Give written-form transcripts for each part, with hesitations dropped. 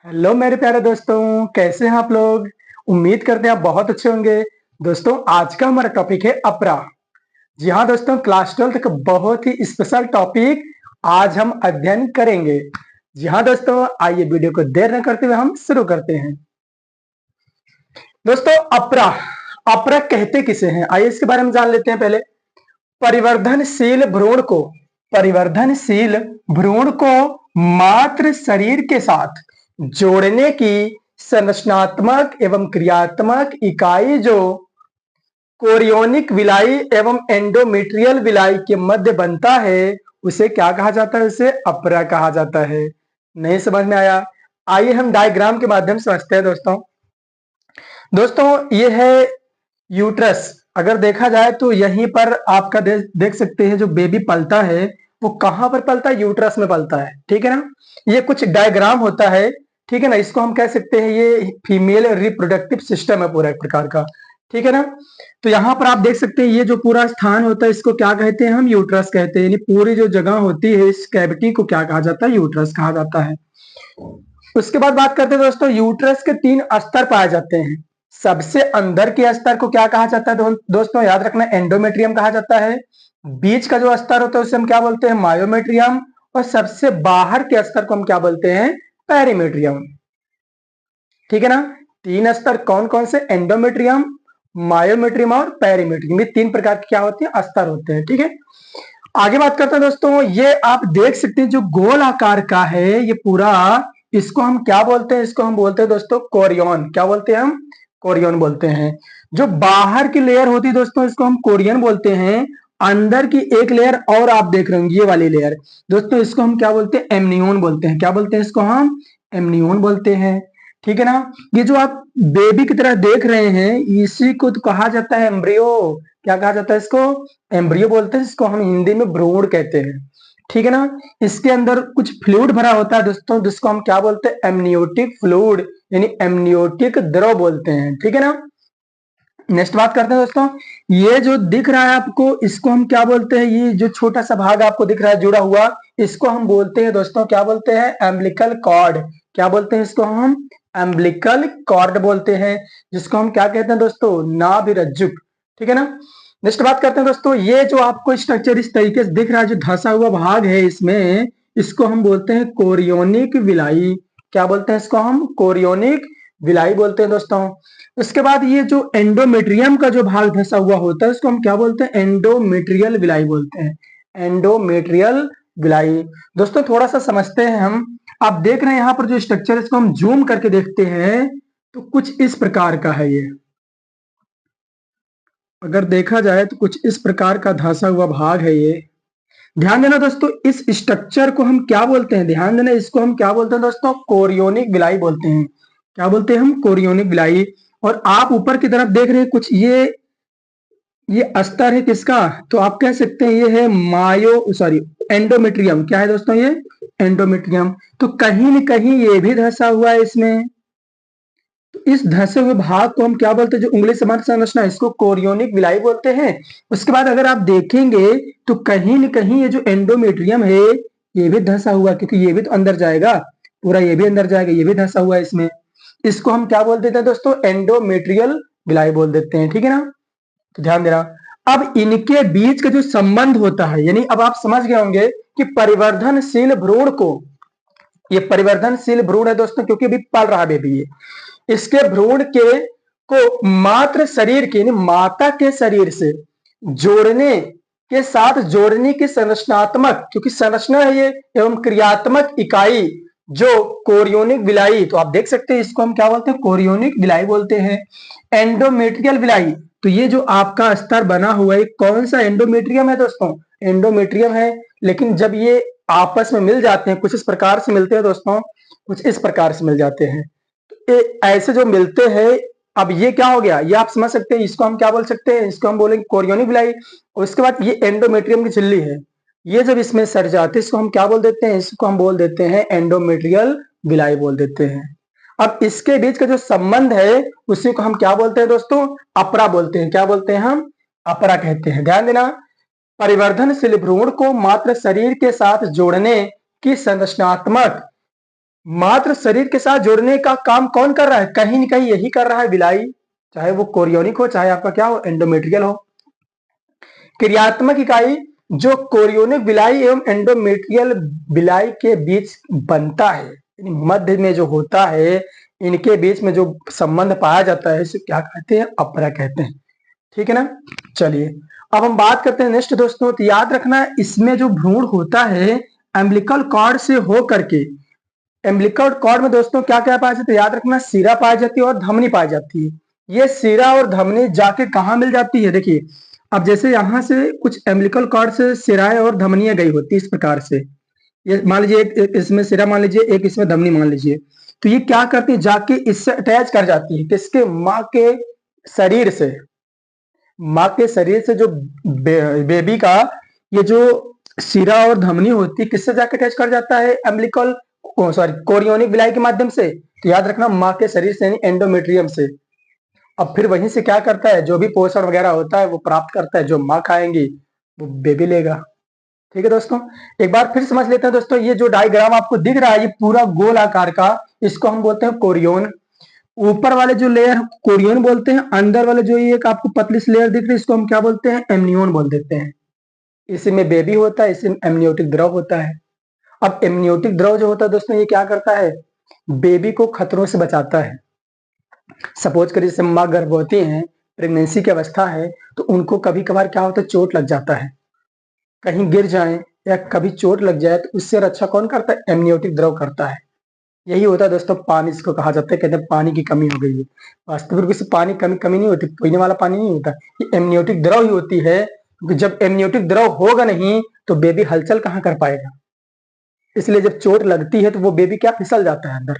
Hello मेरे प्यारे दोस्तों, कैसे हैं आप लोग। उम्मीद करते हैं आप बहुत अच्छे होंगे। दोस्तों, आज का हमारा टॉपिक है अपरा। जी हाँ दोस्तों, क्लास 12 का बहुत ही स्पेशल टॉपिक आज हम अध्ययन करेंगे। जी हाँ दोस्तों, आइए वीडियो को देर न करते हुए हम शुरू करते हैं। दोस्तों, अपरा अपरा कहते किसे हैं, आइए इसके बारे में जान लेते हैं पहले। परिवर्धनशील भ्रूण को परिवर्धनशील भ्रूण को मात्र शरीर के साथ जोड़ने की संरचनात्मक एवं क्रियात्मक इकाई जो कोरियोनिक विलाई एवं एंडोमेट्रियल विलाई के मध्य बनता है, उसे क्या कहा जाता है? उसे अपरा कहा जाता है। नहीं समझ में आया? आइए हम डायग्राम के माध्यम से समझते हैं दोस्तों। ये है यूट्रस। अगर देखा जाए तो यहीं पर आपका देख सकते हैं, जो बेबी पलता है वो कहां पर पलता है? यूट्रस में पलता है, ठीक है ना। ये कुछ डायग्राम होता है, ठीक है ना। इसको हम कह सकते हैं ये फीमेल रिप्रोडक्टिव सिस्टम है पूरा एक प्रकार का, ठीक है ना। तो यहाँ पर आप देख सकते हैं ये जो पूरा स्थान होता है इसको क्या कहते हैं? हम यूट्रस कहते हैं। यानी पूरी जो जगह होती है इस कैविटी को क्या कहा जाता है? यूट्रस कहा जाता है। उसके बाद बात करते हैं दोस्तों, यूट्रस के 3 स्तर पाए जाते हैं। सबसे अंदर के स्तर को क्या कहा जाता है? दोस्तों याद रखना, एंडोमेट्रियम कहा जाता है। बीच का जो स्तर होता है उसे हम क्या बोलते हैं? मायोमेट्रियम। और सबसे बाहर के स्तर को हम क्या बोलते हैं? पेरीमेट्रियम, ठीक है ना। 3 स्तर कौन कौन से? एंडोमेट्रियम, मायोमेट्रियम और पेरीमेट्रियम। ये 3 प्रकार के क्या होते हैं? स्तर होते हैं, ठीक है। आगे बात करते हैं दोस्तों, ये आप देख सकते हैं जो गोल आकार का है ये पूरा, इसको हम क्या बोलते हैं? इसको हम बोलते हैं दोस्तों कोरियन। क्या बोलते हैं हम? कोरियन बोलते हैं। जो बाहर की लेयर होती है दोस्तों इसको हम कोरियन बोलते हैं। अंदर की एक लेयर और आप देख रहे होंगे, ये वाली लेयर दोस्तों, इसको हम क्या बोलते हैं? एमनियोन बोलते हैं। क्या बोलते हैं इसको? हम एमनियोन बोलते हैं, ठीक है ना। ये जो आप बेबी की तरह देख रहे हैं इसी को तो कहा जाता है एम्ब्रियो। क्या कहा जाता है इसको? एम्ब्रियो बोलते हैं, इसको हम हिंदी में भ्रूण कहते हैं, ठीक है ना। इसके अंदर कुछ फ्लूइड भरा होता है दोस्तों, जिसको हम क्या बोलते हैं? एमनियोटिक फ्लूइड, यानी एमनियोटिक द्रव बोलते हैं, ठीक है ना। नेक्स्ट बात करते हैं दोस्तों, ये जो दिख रहा है आपको इसको हम क्या बोलते हैं? ये जो छोटा सा भाग आपको दिख रहा है जुड़ा हुआ, इसको हम बोलते हैं दोस्तों, क्या बोलते हैं? Umbilical cord. क्या बोलते हैं इसको? हम एम्बिलिकल कॉर्ड बोलते हैं, जिसको हम क्या कहते हैं दोस्तों? नाभिरज्जुक, ठीक है ना। नेक्स्ट बात करते हैं दोस्तों, ये जो आपको स्ट्रक्चर इस तरीके से दिख रहा है, जो धंसा हुआ भाग है इसमें, इसको हम बोलते हैं कोरियोनिक विलाई। क्या बोलते हैं इसको? हम कोरियोनिक विलाई बोलते हैं दोस्तों। उसके बाद ये जो एंडोमेट्रियम का जो भाग धंसा हुआ होता है उसको हम क्या बोलते हैं? एंडोमेट्रियल विलाई बोलते हैं। Endometrial villi. दोस्तों थोड़ा सा समझते हैं हम। आप देख रहे हैं यहाँ पर जो स्ट्रक्चर है इसको हम जूम करके देखते हैं तो कुछ इस प्रकार का है ये। अगर देखा जाए तो कुछ इस प्रकार का धंसा हुआ भाग है ये। ध्यान देना दोस्तों, इस स्ट्रक्चर को हम क्या बोलते हैं? ध्यान देना, इसको हम क्या बोलते हैं दोस्तों? कोरियोनिक विलाई बोलते हैं। क्या बोलते हैं हम? Chorionic villi. और आप ऊपर की तरफ देख रहे हैं कुछ ये अस्तर है किसका? तो आप कह सकते हैं ये है एंडोमेट्रियम। क्या है दोस्तों? ये एंडोमेट्रियम। तो कहीं न कहीं ये भी धंसा हुआ है इसमें। तो इस धंसे हुए भाग को हम क्या बोलते हैं? जो उंगली समान संरचना है इसको कोरियोनिक विलाई बोलते हैं। उसके बाद अगर आप देखेंगे तो कहीं न कहीं ये जो एंडोमेट्रियम है ये भी धंसा हुआ है, क्योंकि ये भी तो अंदर जाएगा, पूरा ये भी अंदर जाएगा, ये भी धंसा हुआ है इसमें। इसको हम क्या बोल देते हैं दोस्तों? एंडोमेट्रियल विलाई बोल देते हैं, ठीक है ना। तो ध्यान देना, अब इनके बीच का जो संबंध होता है, यानी अब आप समझ गए होंगे कि परिवर्धनशील भ्रूण को, ये परिवर्धनशील भ्रूण है दोस्तों क्योंकि अभी पल रहा बेबी ये, इसके भ्रूण के को मात्र शरीर के, यानी माता के शरीर से जोड़ने के साथ जोड़ने की संरचनात्मक, क्योंकि संरचना है ये, एवं क्रियात्मक इकाई जो कोरियोनिक विलाई, तो आप देख सकते हैं इसको हम क्या बोलते हैं? कोरियोनिक विलाई बोलते हैं। एंडोमेट्रियल विलाई, तो ये जो आपका स्तर बना हुआ है कौन सा? एंडोमेट्रियम है दोस्तों, एंडोमेट्रियम है। लेकिन जब ये आपस में मिल जाते हैं, कुछ इस प्रकार से मिलते हैं दोस्तों, कुछ इस प्रकार से मिल जाते हैं। ऐसे जो मिलते हैं, अब ये क्या हो गया? ये आप समझ सकते हैं, इसको हम क्या बोल सकते हैं? इसको हम बोलेंगे कोरियोनिक विलाई। उसके बाद ये एंडोमेट्रियम की झिल्ली है, ये जब इसमें सर जाते हैं इसको हम क्या बोल देते हैं? इसको हम बोल देते हैं एंडोमेट्रियल विलाई बोल देते हैं। अब इसके बीच का जो संबंध है उसी को हम क्या बोलते हैं दोस्तों? अपरा बोलते हैं। क्या बोलते हैं हम? अपरा कहते हैं। ध्यान देना, परिवर्धनशील भ्रूण को मात्र शरीर के साथ जोड़ने की संरचनात्मक मात्र शरीर के साथ जोड़ने का काम कौन कर रहा है? कहीं न कहीं यही कर रहा है बिलाई, चाहे वो कोरियोनिक हो, चाहे आपका क्या हो, एंडोमेट्रियल हो। क्रियात्मक इकाई जो कोरियोनिक बिलाई एवं एंडोमेट्रियल बिलाई के बीच बनता है, यानी मध्य में जो होता है, इनके बीच में जो संबंध पाया जाता है, इसे क्या कहते हैं? अपरा कहते हैं। ठीक है ना? चलिए, अब हम बात करते हैं नेक्स्ट दोस्तों। तो याद रखना, इसमें जो भ्रूण होता है एम्बिलिकल कॉर्ड से हो करके, एम्बिलिकल कॉर्ड में दोस्तों क्या क्या पाया जाता है? याद रखना, सिरा पाई जाती है और धमनी पाई जाती है। ये सिरा और धमनी जाके कहाँ मिल जाती है? देखिए, अब जैसे यहाँ से कुछ एम्बिलिकल कॉर्ड से सिराएं और धमनियां गई होती है इस प्रकार से। ये मान लीजिए एक इसमें सिरा मान लीजिए, एक इसमें धमनी मान लीजिए। तो ये क्या करती है? जाके इससे अटैच कर जाती है, किसके? माँ के शरीर से। माँ के शरीर से जो बेबी का ये जो सिरा और धमनी होती है, किससे जाके अटैच कर जाता है? एम्बिलिकल सॉरी कोरियोनिक बिलाई के माध्यम से। तो याद रखना, माँ के शरीर से यानी एंडोमेट्रियम से। अब फिर वहीं से क्या करता है? जो भी पोषण वगैरह होता है वो प्राप्त करता है, जो माँ खाएंगी वो बेबी लेगा। ठीक है दोस्तों, एक बार फिर समझ लेते हैं दोस्तों। ये जो डायग्राम आपको दिख रहा है, ये पूरा गोल आकार का, इसको हम बोलते हैं कोरियोन। ऊपर वाले जो लेयर कोरियोन बोलते हैं, अंदर वाले जो ये एक आपको पतली सी लेयर दिख रही है, इसको हम क्या बोलते हैं? एमनियोन बोल देते हैं। इसी में बेबी होता है, इसी में एमनियोटिक द्रव होता है। अब एमनियोटिक द्रव जो होता है दोस्तों, ये क्या करता है? बेबी को खतरों से बचाता है। सपोज करिए जैसे माँ गर्भवती है, प्रेगनेंसी की अवस्था है, तो उनको कभी कभार क्या होता है? चोट लग जाता है, कहीं गिर जाए या कभी चोट लग जाए, तो उससे रक्षा कौन करता है? एमनियोटिक द्रव करता है। यही होता है दोस्तों पानी, इसको कहा जाता है, कहते हैं पानी की कमी हो गई है। वास्तविक रूप से पानी कमी नहीं होती, पीने वाला पानी नहीं होता, ये एमनियोटिक द्रव ही होती है। क्योंकि जब एमनियोटिक द्रव होगा नहीं तो बेबी हलचल कहाँ कर पाएगा। इसलिए जब चोट लगती है तो वो बेबी क्या? फिसल जाता है अंदर।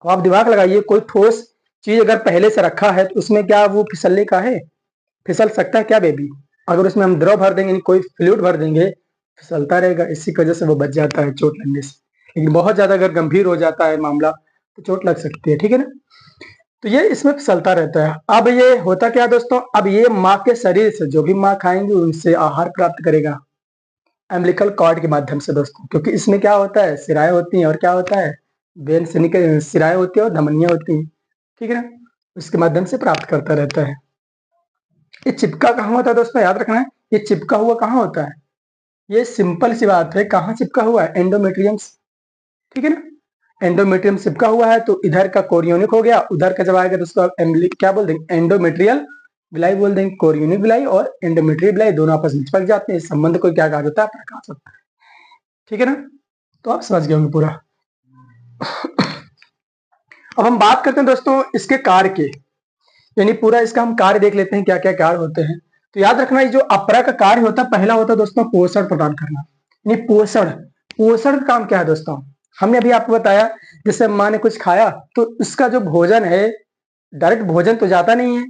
अब आप दिमाग लगाइए, कोई ठोस चीज अगर पहले से रखा है तो उसमें क्या वो फिसलने का है? फिसल सकता है क्या बेबी? अगर उसमें हम द्रव भर देंगे, कोई फ्लूइड भर देंगे, फिसलता रहेगा। इसी की वजह से वो बच जाता है चोट लगने से। लेकिन बहुत ज्यादा अगर गंभीर हो जाता है मामला तो चोट लग सकती है। ठीक है ना? तो ये इसमें फिसलता रहता है। अब ये होता क्या दोस्तों? अब ये माँ के शरीर से जो भी माँ खाएंगे उनसे आहार प्राप्त करेगा एम्बिलिकल कॉर्ड के माध्यम से दोस्तों। क्योंकि इसमें क्या होता है? सिराएं होती हैं और क्या होता है? वेन से निकल सिराएं होती है और धमनियां होती हैं। ठीक है ना? उसके माध्यम से प्राप्त करता रहता है। ये चिपका कहाँ होता है दोस्तों? याद रखना है, ये चिपका हुआ कहाँ होता है? ये सिंपल सी बात है, कहाँ चिपका हुआ है? एंडोमेट्रियम। ठीक है ना? एंडोमेट्रियम चिपका हुआ है, तो इधर का कोरियोनिक हो गया, उधर का जब आएगा तो उसको आप क्या बोल देंगे? एंडोमेट्रियल बिलाई बोल देंगे। कोरियोनिक बिलाई और एंडोमेट्रियल बिलाई दोनों आपस में चिपक जाते हैं। इस संबंध को क्या कहा जाता है? प्रकाश होता है। ठीक है ना? तो आप समझ गए होंगे पूरा। अब हम बात करते हैं दोस्तों इसके कार्य के, यानी पूरा इसका हम कार्य देख लेते हैं, क्या क्या कार्य होते हैं। तो याद रखना, ये जो अपरा का कार्य होता है, पहला होता है दोस्तों पोषण प्रदान करना। यानी पोषण, पोषण का काम क्या है दोस्तों? हमने अभी आपको बताया, जैसे माँ ने कुछ खाया तो उसका जो भोजन है, डायरेक्ट भोजन तो जाता नहीं है,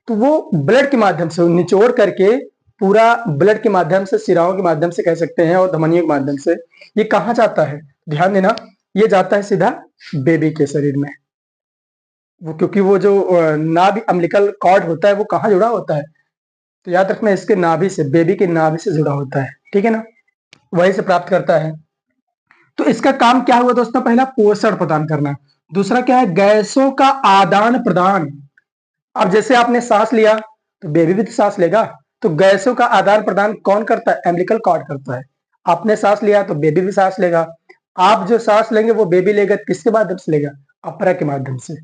तो वो ब्लड के माध्यम से निचोड़ करके, पूरा ब्लड के माध्यम से, सिराओं के माध्यम से कह सकते हैं, और धमनियों के माध्यम से ये कहाँ जाता है? ध्यान देना, ये जाता है सीधा बेबी के शरीर में। वो क्योंकि वो जो नाभि अम्बिलिकल कॉर्ड होता है वो कहाँ जुड़ा होता है? तो याद रखना, इसके नाभि से, बेबी के नाभि से जुड़ा होता है। ठीक है ना? वहीं से प्राप्त करता है। तो इसका काम क्या हुआ दोस्तों? पहला पोषण प्रदान करना, दूसरा क्या है? गैसों का आदान प्रदान। अब जैसे आपने सांस लिया तो बेबी भी तो सांस लेगा, तो गैसों का आदान प्रदान कौन करता है? एम्बिलिकल कॉर्ड करता है। आपने सांस लिया तो बेबी भी सांस लेगा, आप जो सांस लेंगे वो बेबी लेगा, किसके माध्यम से लेगा? अपरा के माध्यम से।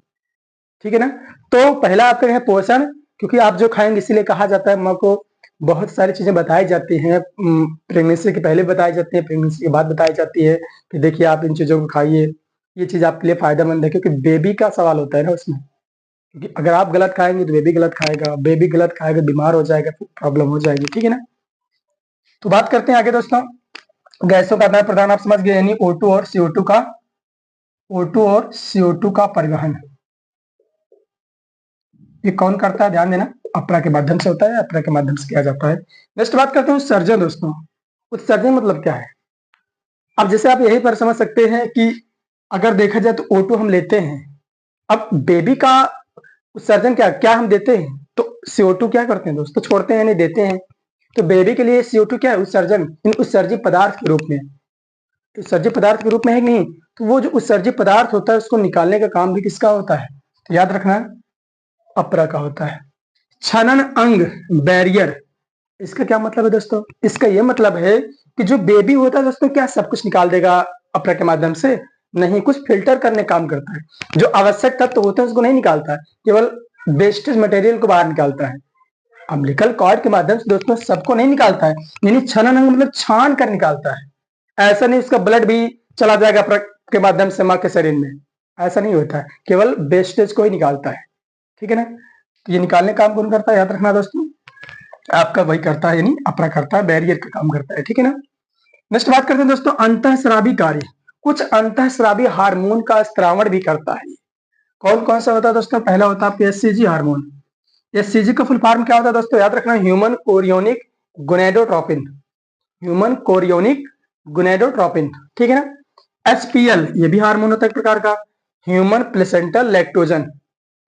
ठीक है ना? तो पहला आपका है पोषण, क्योंकि आप जो खाएंगे, इसीलिए कहा जाता है माँ को बहुत सारी चीजें बताई जाती हैं, प्रेगनेंसी के पहले बताई जाती है, प्रेगनेंसी के बाद बताई जाती है कि देखिए आप इन चीजों को खाइए, ये चीज आपके लिए फायदेमंद है। क्योंकि बेबी का सवाल होता है ना उसमें, क्योंकि अगर आप गलत खाएंगे तो बेबी गलत खाएगा, बेबी गलत खाएगा बीमार हो जाएगा, फिर प्रॉब्लम हो जाएगी। ठीक है ना? तो बात करते हैं आगे दोस्तों, गैसों का आदान प्रदान आप समझ गए, यानी O2 और CO2 का, O2 और CO2 का परिवहन ये कौन करता है? ध्यान देना, अपरा के माध्यम से होता है, अपरा के माध्यम से किया जाता है। नेक्स्ट बात करते हैं उत्सर्जन दोस्तों। उत्सर्जन मतलब क्या है? अब जैसे आप यही पर समझ सकते हैं कि अगर देखा जाए तो O2 हम लेते हैं, अब बेबी का उत्सर्जन क्या क्या हम देते हैं? तो CO2 क्या करते हैं दोस्तों? छोड़ते हैं, नहीं देते हैं। तो बेबी के लिए CO2 क्या है? उत्सर्जन, इन उत्सर्जित पदार्थ के रूप में, उत्सर्जित पदार्थ के रूप में है कि नहीं? तो वो जो उत्सर्जित पदार्थ होता है उसको निकालने का काम भी किसका होता है? तो याद रखना अपरा का होता है। छनन अंग बैरियर, इसका क्या मतलब है दोस्तों? इसका ये मतलब है कि जो बेबी होता है दोस्तों, क्या सब कुछ निकाल देगा अपरा के माध्यम से? नहीं, कुछ फिल्टर करने काम करता है। जो आवश्यक तत्व होते हैं उसको नहीं निकालता है, केवल वेस्टेज मटेरियल को बाहर निकालता है। अम्बिलिकल कॉर्ड के माध्यम से दोस्तों सबको नहीं निकालता है, यानी छनन अंग मतलब छान कर निकालता है। ऐसा नहीं उसका ब्लड भी चला जाएगा अपरा के माध्यम से माँ के शरीर में, ऐसा नहीं होता है, केवल वेस्टेज को ही निकालता है। ठीक है ना? तो ये निकालने का काम कौन करता है? याद रखना दोस्तों, आपका वही करता है, यानी अपरा करता है, बैरियर का काम करता है। ठीक है ना? नेक्स्ट बात करते हैं दोस्तों अंतःस्रावी कार्य। कुछ अंतःस्रावी हार्मोन का स्त्रावण भी करता है। कौन कौन सा होता है दोस्तों? पहला होता है आपके एससीजी हार्मोन। एससीजी का फुल फॉर्म क्या होता है दोस्तों? याद रखना, human chorionic gonadotropin. Human chorionic gonadotropin. ठीक है ना? एचपीएल ये भी हार्मोन होता है एक प्रकार का, ह्यूमन प्लेसेंटल लैक्टोजन।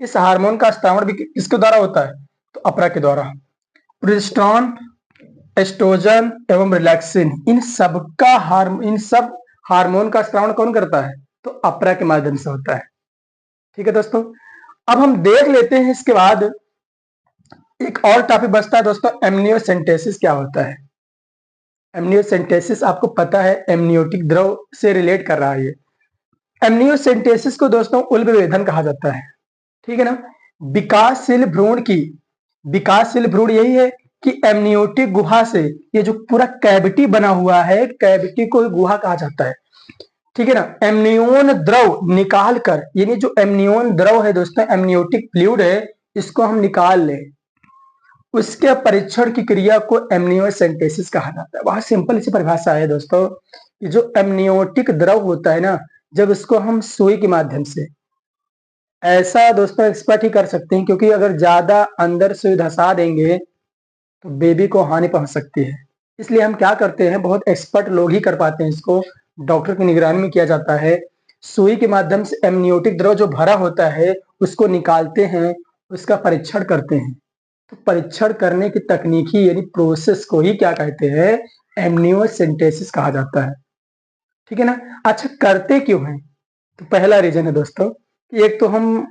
इस हार्मोन का स्त्रावण भी किसके द्वारा होता है? तो अपरा के द्वारा। प्रोजेस्टेरॉन, एस्ट्रोजन एवं रिलैक्सिन, इन सब हार्मोन का स्त्रावण कौन करता है? तो अपरा के माध्यम से होता है। ठीक है दोस्तों, अब हम देख लेते हैं इसके बाद एक और टॉपिक बचता है दोस्तों, एमनियोसेंटेसिस क्या होता है? एमनियोसेंटेसिस आपको पता है एमनियोटिक द्रव से रिलेट कर रहा है ये। एमनियोसेंटेसिस को दोस्तों उल्ब विभेदन कहा जाता है। ठीक है ना? विकासशील भ्रूण यही है कि एमनियोटिक गुहा से, ये जो पूरा कैविटी बना हुआ है, कैविटी को गुहा कहा जाता है। ठीक है ना? एमनियोन द्रव निकाल कर, यानी जो एमनियोन द्रव है दोस्तों, एमनियोटिक फ्लूइड है, इसको हम निकाल लें, उसके परीक्षण की क्रिया को एमनियोसेंटेसिस कहा जाता है। बहुत सिंपल सी परिभाषा है दोस्तों कि जो एमनियोटिक द्रव होता है ना, जब इसको हम सुई के माध्यम से, ऐसा दोस्तों एक्सपर्ट ही कर सकते हैं, क्योंकि अगर ज्यादा अंदर सुई धंसा देंगे तो बेबी को हानि पहुंच सकती है। इसलिए हम क्या करते हैं, बहुत एक्सपर्ट लोग ही कर पाते हैं इसको, डॉक्टर की निगरानी में किया जाता है। सुई के माध्यम से एमनियोटिक द्रव जो भरा होता है उसको निकालते हैं, उसका परीक्षण करते हैं। तो परीक्षण करने की तकनीकी यानी प्रोसेस को ही क्या कहते हैं? एमनियोसेंटेसिस कहा जाता है। ठीक है ना? अच्छा, करते क्यों हैं? तो पहला रीजन है दोस्तों कि एक तो हम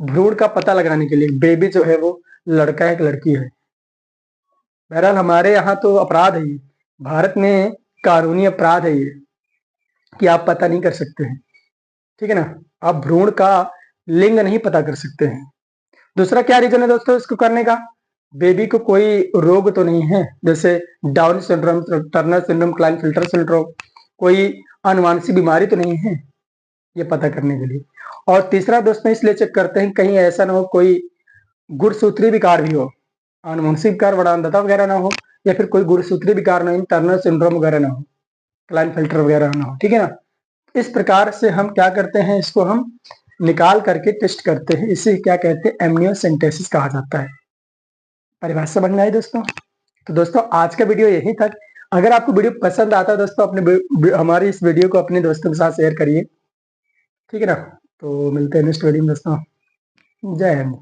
भ्रूण का पता लगाने के लिए, बेबी जो है वो लड़का है कि लड़की है। बहरहाल हमारे यहाँ तो अपराध है ये, भारत में कानूनी अपराध है ये, कि आप पता नहीं कर सकते हैं। ठीक है ना? आप भ्रूण का लिंग नहीं पता कर सकते हैं। दूसरा क्या रीजन है दोस्तों इसको करने का? बेबी को कोई रोग तो नहीं है, जैसे Down syndrome, Turner syndrome, Klinefelter syndrome, कोई अनुवांशिक बीमारी तो नहीं है, ये पता करने के लिए। और तीसरा दोस्तों इसलिए चेक करते हैं कहीं ऐसा ना हो कोई गुणसूत्री विकार भी हो, आनुवंशिक विकार, वरानदता वगैरह ना हो, या फिर कोई गुणसूत्री विकार ना हो, टर्नर सिंड्रोम वगैरह ना हो, क्लाइनफिल्टर वगैरह ना हो। ठीक है ना? इस प्रकार से हम क्या करते हैं, इसको हम निकाल करके टेस्ट करते हैं, इसे क्या कहते हैं? एमनियोसेंटेसिस कहा जाता है। परिभाषा बन गई दोस्तों। तो दोस्तों आज का वीडियो यही तक। अगर आपको वीडियो पसंद आता है दोस्तों, हमारी इस वीडियो को अपने दोस्तों के साथ शेयर करिए। ठीक है ना? तो मिलते हैं नेक्स्ट वीडियो में दोस्तों। जय हिंद।